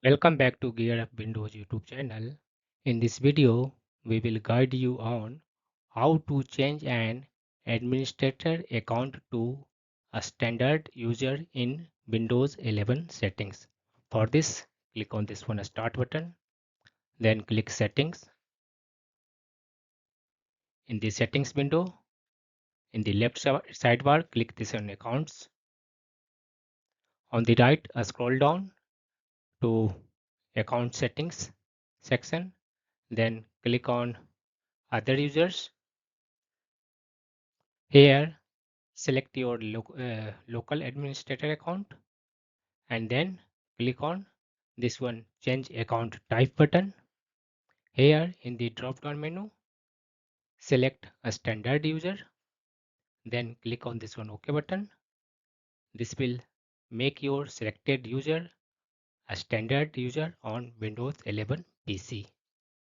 Welcome back to GearUpWindows YouTube channel. In this video, we will guide you on how to change an administrator account to a standard user in Windows 11 settings. For this, click on this one Start button, then click Settings. In the Settings window, in the left sidebar, click this on Accounts. On the right, scroll down to Account Settings section, then click on Other Users. Here, select your local administrator account and then click on this one Change Account Type button. Here in the drop down menu, select a standard user, then click on this one OK button. This will make your selected user a standard user on Windows 11 PC.